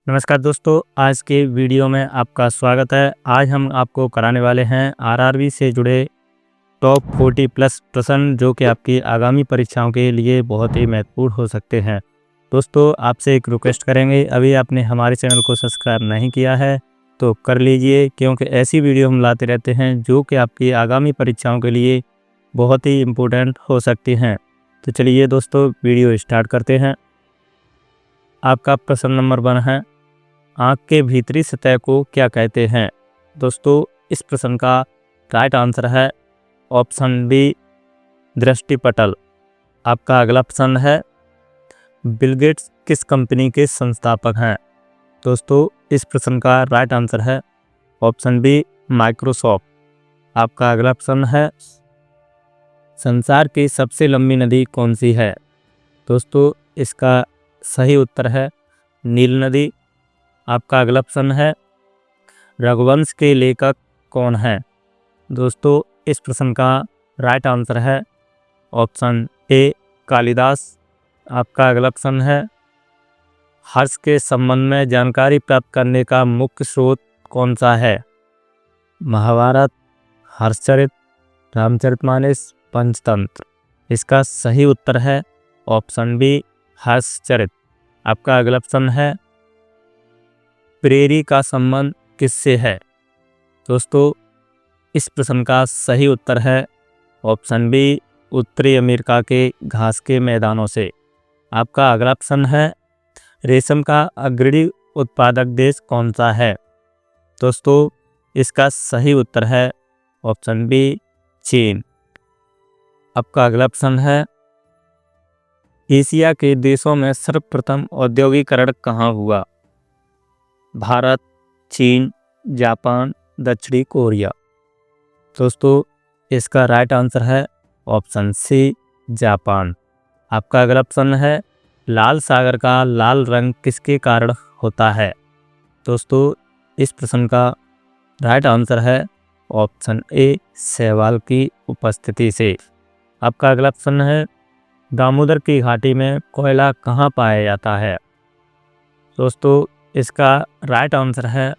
नमस्कार दोस्तों, आज के वीडियो में आपका स्वागत है। आज हम आपको कराने वाले हैं आरआरबी से जुड़े टॉप 40 प्लस प्रश्न जो कि आपकी आगामी परीक्षाओं के लिए बहुत ही महत्वपूर्ण हो सकते हैं। दोस्तों, आपसे एक रिक्वेस्ट करेंगे, अभी आपने हमारे चैनल को सब्सक्राइब नहीं किया है तो कर लीजिए, क्योंकि ऐसी वीडियो हम लाते रहते हैं जो कि आपकी आगामी परीक्षाओं के लिए बहुत ही इम्पोर्टेंट हो सकती हैं। तो चलिए दोस्तों, वीडियो स्टार्ट करते हैं। आपका प्रश्न नंबर 1 है, आँख के भीतरी सतह को क्या कहते हैं? दोस्तों, इस प्रश्न का राइट आंसर है ऑप्शन बी, दृष्टिपटल। आपका अगला प्रश्न है, बिल गेट्स किस कंपनी के संस्थापक हैं? दोस्तों, इस प्रश्न का राइट आंसर है ऑप्शन बी, माइक्रोसॉफ्ट। आपका अगला प्रश्न है, संसार की सबसे लंबी नदी कौन सी है? दोस्तों, इसका सही उत्तर है नील नदी। आपका अगला प्रश्न है, रघुवंश के लेखक कौन है? दोस्तों, इस प्रश्न का राइट आंसर है ऑप्शन ए, कालिदास। आपका अगला प्रश्न है, हर्ष के संबंध में जानकारी प्राप्त करने का मुख्य स्रोत कौन सा है? महाभारत, हर्षचरित, रामचरितमानस, पंचतंत्र। इसका सही उत्तर है ऑप्शन बी, हर्षचरित। आपका अगला प्रश्न है, प्रेरी का संबंध किससे है? दोस्तों, इस प्रश्न का सही उत्तर है ऑप्शन बी, उत्तरी अमेरिका के घास के मैदानों से। आपका अगला प्रश्न है, रेशम का अग्रणी उत्पादक देश कौन सा है? दोस्तों, इसका सही उत्तर है ऑप्शन बी, चीन। आपका अगला प्रश्न है, एशिया के देशों में सर्वप्रथम औद्योगिकरण कहाँ हुआ? भारत, चीन, जापान, दक्षिणी कोरिया। दोस्तों, इसका राइट आंसर है ऑप्शन सी, जापान। आपका अगला प्रश्न है, लाल सागर का लाल रंग किसके कारण होता है? दोस्तों, इस प्रश्न का राइट आंसर है ऑप्शन ए, शैवाल की उपस्थिति से। आपका अगला प्रश्न है, दामोदर की घाटी में कोयला कहाँ पाया जाता है? दोस्तों, इसका राइट आंसर है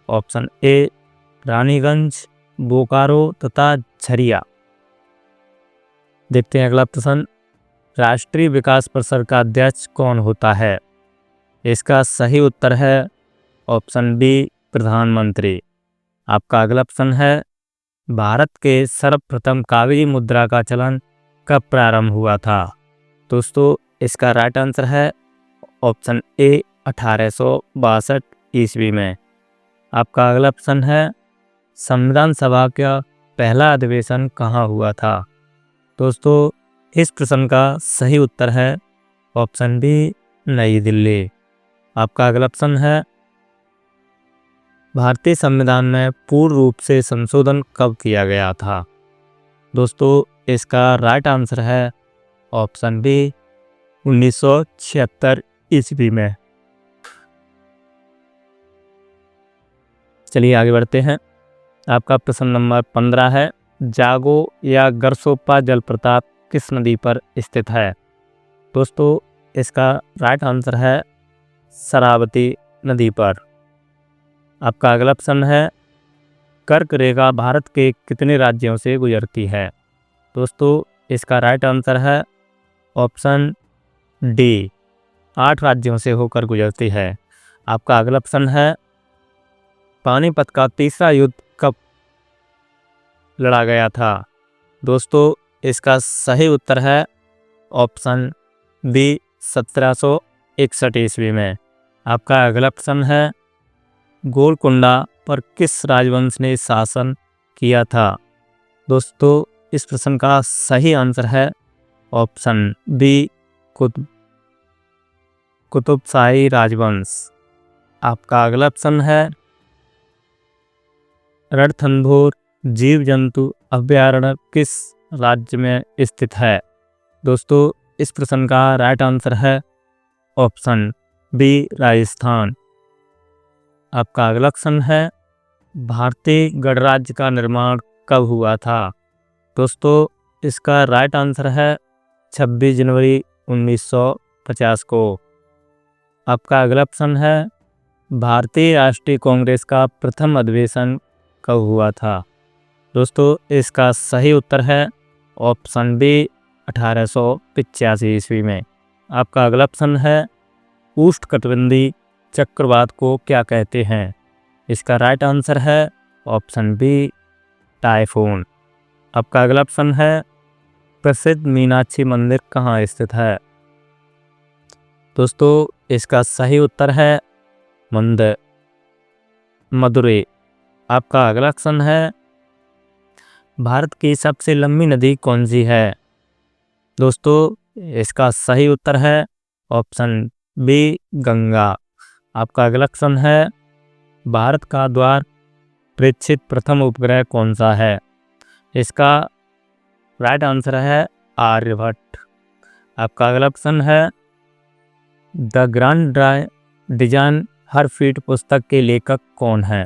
ऑप्शन ए, रानीगंज, बोकारो तथा झरिया। देखते हैं अगला प्रश्न, राष्ट्रीय विकास परिषद का अध्यक्ष कौन होता है? इसका सही उत्तर है ऑप्शन बी, प्रधानमंत्री। आपका अगला प्रश्न है, भारत के सर्वप्रथम कागजी मुद्रा का चलन कब प्रारंभ हुआ था? दोस्तों, इसका राइट आंसर है ऑप्शन ए, 1862 ईस्वी में। आपका अगला प्रश्न है, संविधान सभा का पहला अधिवेशन कहाँ हुआ था? दोस्तों, इस प्रश्न का सही उत्तर है ऑप्शन बी, नई दिल्ली। आपका अगला प्रश्न है, भारतीय संविधान में पूर्ण रूप से संशोधन कब किया गया था? दोस्तों, इसका राइट आंसर है ऑप्शन बी, 1976 ईस्वी में। चलिए आगे बढ़ते हैं। आपका प्रश्न नंबर 15 है, जागो या गरसोप्पा जलप्रपात किस नदी पर स्थित है? दोस्तों, इसका राइट आंसर है शरावती नदी पर। आपका अगला प्रश्न है, कर्क रेखा भारत के कितने राज्यों से गुजरती है? दोस्तों, इसका राइट आंसर है ऑप्शन डी, 8 राज्यों से होकर गुजरती है। आपका अगला प्रश्न है, पानीपत का तीसरा युद्ध कब लड़ा गया था? दोस्तों, इसका सही उत्तर है ऑप्शन बी, 1761 ईस्वी में। आपका अगला प्रश्न है, गोलकुंडा पर किस राजवंश ने शासन किया था? दोस्तों, इस प्रश्न का सही आंसर है ऑप्शन बी, कुतुबशाही राजवंश। आपका अगला प्रश्न है, रणथंभौर जीव जंतु अभयारण्य किस राज्य में स्थित है? दोस्तों, इस प्रश्न का राइट आंसर है ऑप्शन बी, राजस्थान। आपका अगला प्रश्न है, भारतीय गणराज्य का निर्माण कब हुआ था? दोस्तों, इसका राइट आंसर है 26 जनवरी 1950 को। आपका अगला प्रश्न है, भारतीय राष्ट्रीय कांग्रेस का प्रथम अधिवेशन कब हुआ था? दोस्तों इसका सही उत्तर है ऑप्शन बी 1885 ईस्वी में। आपका अगला प्रश्न है उष्णकटिबंधीय चक्रवात को क्या कहते हैं? इसका राइट आंसर है ऑप्शन बी टाइफून। आपका अगला प्रश्न है प्रसिद्ध मीनाक्षी मंदिर कहाँ स्थित है? दोस्तों इसका सही उत्तर है मदुरै। आपका अगला प्रश्न है भारत की सबसे लंबी नदी कौन सी है? दोस्तों इसका सही उत्तर है ऑप्शन बी गंगा। आपका अगला प्रश्न है भारत का द्वार प्रेक्षित प्रथम उपग्रह कौन सा है? इसका राइट आंसर है आर्यभट्ट। आपका अगला प्रश्न है the grand design her feet पुस्तक के लेखक कौन है?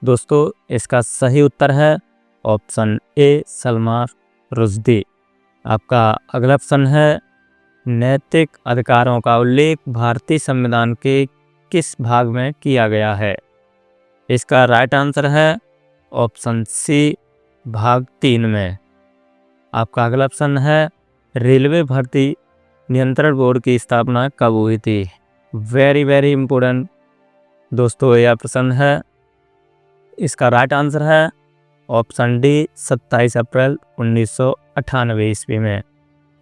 दोस्तों इसका सही उत्तर है ऑप्शन ए सलमान रुश्दी। आपका अगला प्रश्न है नैतिक अधिकारों का उल्लेख भारतीय संविधान के किस भाग में किया गया है? इसका राइट आंसर है ऑप्शन सी भाग 3 में। आपका अगला प्रश्न है रेलवे भर्ती नियंत्रण बोर्ड की स्थापना कब हुई थी? वेरी इंपॉर्टेंट दोस्तों यह प्रश्न है। इसका राइट आंसर है ऑप्शन डी 27 अप्रैल 1998 ईस्वी में।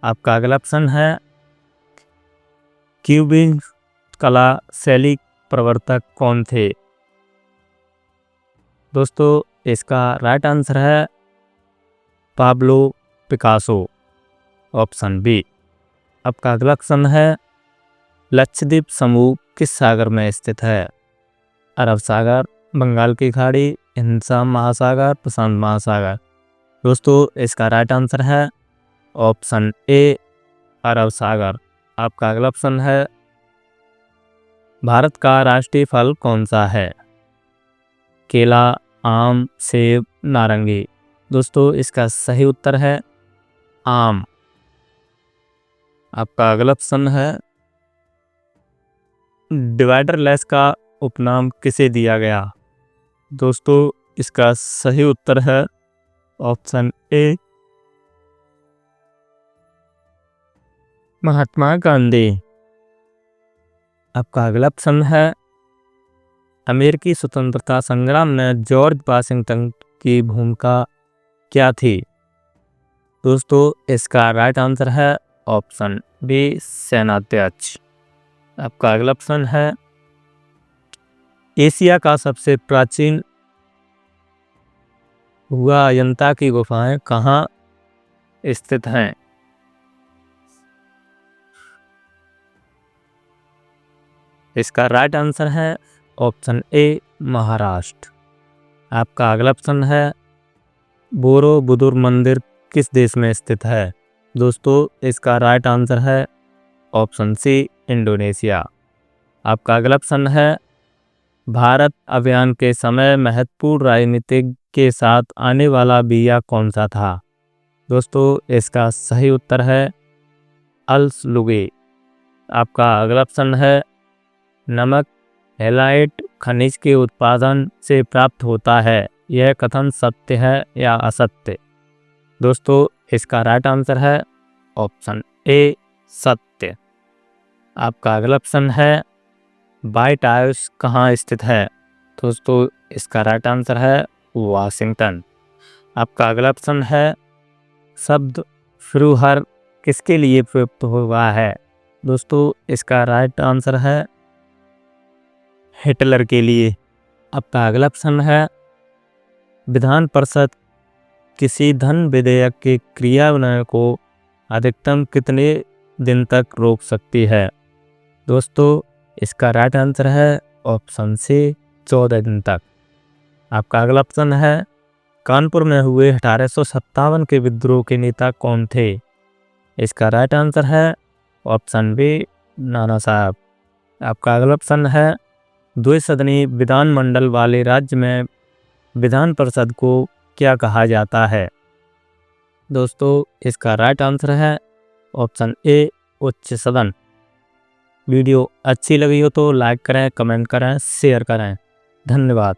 आपका अगला प्रश्न है क्यूबिक कला शैली प्रवर्तक कौन थे? दोस्तों इसका राइट आंसर है पाब्लो पिकासो, ऑप्शन बी। आपका अगला प्रश्न है लक्षद्वीप समूह किस सागर में स्थित है? अरब सागर, बंगाल की खाड़ी, हिंद महासागर, प्रशांत महासागर। दोस्तों इसका राइट आंसर है ऑप्शन ए अरब सागर। आपका अगला प्रश्न है भारत का राष्ट्रीय फल कौन सा है? केला, आम, सेब, नारंगी। दोस्तों इसका सही उत्तर है आम। आपका अगला प्रश्न है डिवाइडर लेस का उपनाम किसे दिया गया? दोस्तों इसका सही उत्तर है ऑप्शन ए महात्मा गांधी। आपका अगला प्रश्न है अमेरिकी स्वतंत्रता संग्राम में जॉर्ज वाशिंगटन की भूमिका क्या थी? दोस्तों इसका राइट आंसर है ऑप्शन बी सेनाध्यक्ष। आपका अगला प्रश्न है एशिया का सबसे प्राचीन हुआ अजंता की गुफाएं कहाँ स्थित हैं? इसका राइट आंसर है ऑप्शन ए महाराष्ट्र। आपका अगला प्रश्न है बोरोबुदुर मंदिर किस देश में स्थित है? दोस्तों इसका राइट आंसर है ऑप्शन सी इंडोनेशिया। आपका अगला प्रश्न है भारत अभियान के समय महत्वपूर्ण राजनीतिक के साथ आने वाला बिया कौन सा था? दोस्तों इसका सही उत्तर है अल-सलूगी। आपका अगला प्रश्न है नमक हैलाइट खनिज के उत्पादन से प्राप्त होता है, यह कथन सत्य है या असत्य? दोस्तों इसका राइट आंसर है ऑप्शन ए सत्य। आपका अगला प्रश्न है व्हाइट हाउस कहाँ स्थित है? दोस्तों इसका राइट आंसर है वाशिंगटन। आपका अगला प्रश्न है शब्द फ्यूहर किसके लिए प्रयुक्त हुआ है? दोस्तों इसका राइट आंसर है हिटलर के लिए। आपका अगला प्रश्न है विधान परिषद किसी धन विधेयक के क्रियान्वयन को अधिकतम कितने दिन तक रोक सकती है? दोस्तों इसका राइट आंसर है ऑप्शन सी 14 दिन तक। आपका अगला प्रश्न है कानपुर में हुए 1857 के विद्रोह के नेता कौन थे? इसका राइट आंसर है ऑप्शन बी नाना साहब। आपका अगला प्रश्न है द्विसदनीय विधानमंडल वाले राज्य में विधान परिषद को क्या कहा जाता है? दोस्तों इसका राइट आंसर है ऑप्शन ए उच्च सदन। वीडियो अच्छी लगी हो तो लाइक करें, कमेंट करें, शेयर करें। धन्यवाद।